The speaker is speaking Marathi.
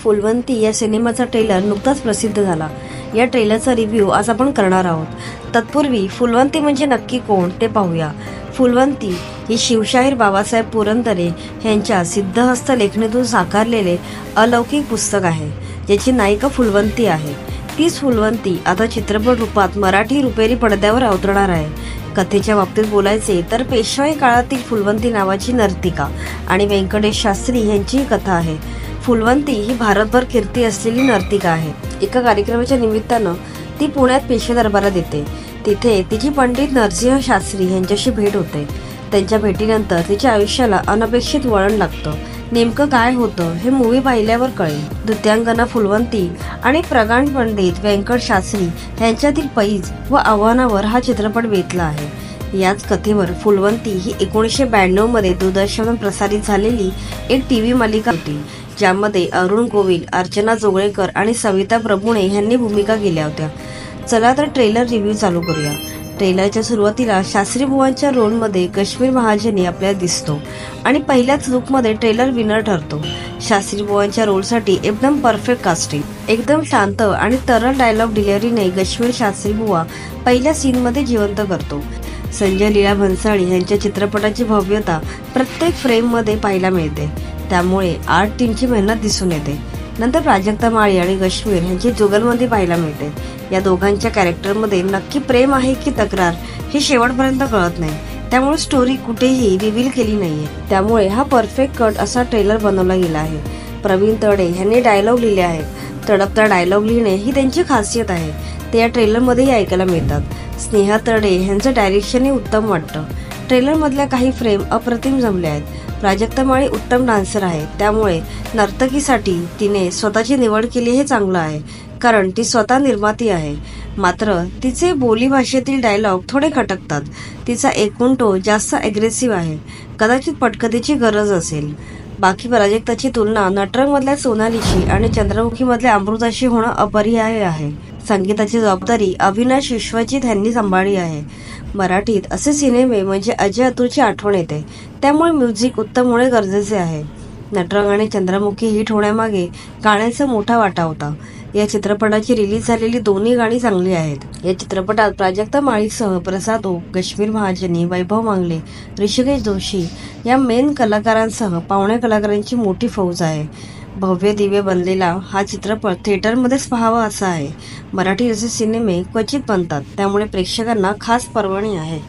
फुलवंती या सिनेमाचा ट्रेलर नुकताच प्रसिद्ध झाला। या ट्रेलरचा रिव्ह्यू आज आपण करणार आहोत। तत्पूर्वी फुलवंती म्हणजे नक्की कोण ते पाहूया। फुलवंती ही शिवशाहीर बाबासाहेब पुरंदरे यांच्या सिद्धहस्त लेखणीतून साकारलेले अलौकिक पुस्तक आहे, ज्याची नायिका फुलवंती आहे। तीच फुलवंती आता चित्रपट रूपात मराठी रुपेरी पडद्यावर अवतरणार आहे। कथेच्या बाबतीत बोलायचे तर पेशवाई काळातील फुलवंती नावाची नर्तिका आणि व्यंकटेश शास्त्री यांची ही कथा आहे। फुलवंती ही भारतभर कीर्ती असलेली नर्तिका आहे। एका कार्यक्रमाच्या निमित्तानं ती पुण्यात पेशवे दरबारात येते। तिथे तिची पंडित नरसिंह शास्त्री यांच्याशी भेट होते। त्यांच्या भेटीनंतर तिच्या आयुष्याला अनपेक्षित वळण लागतं। नेमकं काय होतं हे मूवी पाहिल्यावर कळेल। नृत्यांगना फुलवंती आणि प्रगाढ पंडित व्यंकट शास्त्री यांच्यातील पैज व आव्हानावर हा चित्रपट बेतला आहे। याच कथेवर फुलवंती ही 1992 मध्ये दूरदर्शनवर प्रसारित झालेली एक टीव्ही मालिका होती, ज्यामध्ये अरुण गोविल, अर्चना जोगळेकर आणि सविता प्रभुणे यांनी भूमिका केल्या होत्या। चला तर ट्रेलर रिव्ह्यू चालू करूया। ट्रेलरच्या सुरुवातीला शास्त्री बुवांच्या रोलमध्ये कश्मीर महाजनी आपल्याला दिसतो आणि पहिल्याच लुकमध्ये ट्रेलर विनर ठरतो। शास्त्री बुवांच्या रोलसाठी एकदम परफेक्ट कास्टिंग, एकदम शांत आणि तरल डायलॉग डिलिव्हरीने कश्मीर शास्त्री बुवा पहिल्या सीनमध्ये जिवंत करतो। संजय लीला भन्साळी यांच्या चित्रपटाची भव्यता प्रत्येक फ्रेममध्ये पाहायला मिळते, त्यामुळे आर्ट टीमची मेहनत दिसून येते। नंतर प्राजक्ता माळी आणि कश्मीर यांची जुगलबंदी पाहायला मिळते। या दोघांच्या कॅरेक्टरमध्ये नक्की प्रेम आहे की तक्रार हे शेवटपर्यंत कळत नाही, त्यामुळे स्टोरी कुठेही रिव्हील केली नाहीये। त्यामुळे हा परफेक्ट कट असा ट्रेलर बनवला गेला आहे। प्रवीण तरडे यांनी डायलॉग लिहिले आहेत। तडपता डायलॉग लिहिणे ही त्यांची खासियत आहे, ते या ट्रेलरमध्येही ऐकायला मिळतात। स्नेहा तरडे यांचं डायरेक्शनही उत्तम वाटतं। ट्रेलर मधल्या काही फ्रेम अप्रतिम जमले आहेत। प्राजक्ता माळी उत्तम डान्सर आहे, त्यामुळे नर्तकीसाठी तिने स्वतःची निवड केली हे चांगलं आहे, कारण ती स्वतः निर्माती आहे। मात्र तिचे बोलीभाषेतील डायलॉग थोडे खटकतात। तिचा एकूण टोन जास्त अग्रेसिव्ह आहे, कदाचित पटकथेची गरज असेल। बाकी प्राजक्ताची तुलना नटरंगमधल्या सोनालीशी आणि चंद्रमुखीमधल्या अमृताशी होणं अपरिहार्य आहे। संगीताची जबाबदारी अविनाश विश्वजित यांनी सांभाळली आहे। मराठीत असे सिनेमे म्हणजे अजय अतुलची आठवण येते, त्यामुळे म्युझिक उत्तम होणे गरजेचे आहे। नटरंग आणि चंद्रमुखी हिट होण्यामागे गाण्याचा मोठा वाटा होता। या चित्रपटाची रिलीज झालेली दोन्ही गाणी चांगली आहेत। या चित्रपटात प्राजक्ता माळीसह प्रसाद ओक, कश्मीर महाजनी, वैभव मांगले, ऋषिकेश जोशी या मेन कलाकारांसह पाहुण्या कलाकारांची मोठी फौज आहे। भव्य दिव्य बनलेला हा चित्रपट थिएटरमध्येच पाहावा असा आहे। मराठी असे सिनेमे क्वचित बनतात, त्यामुळे प्रेक्षकांना खास पर्वणी आहे।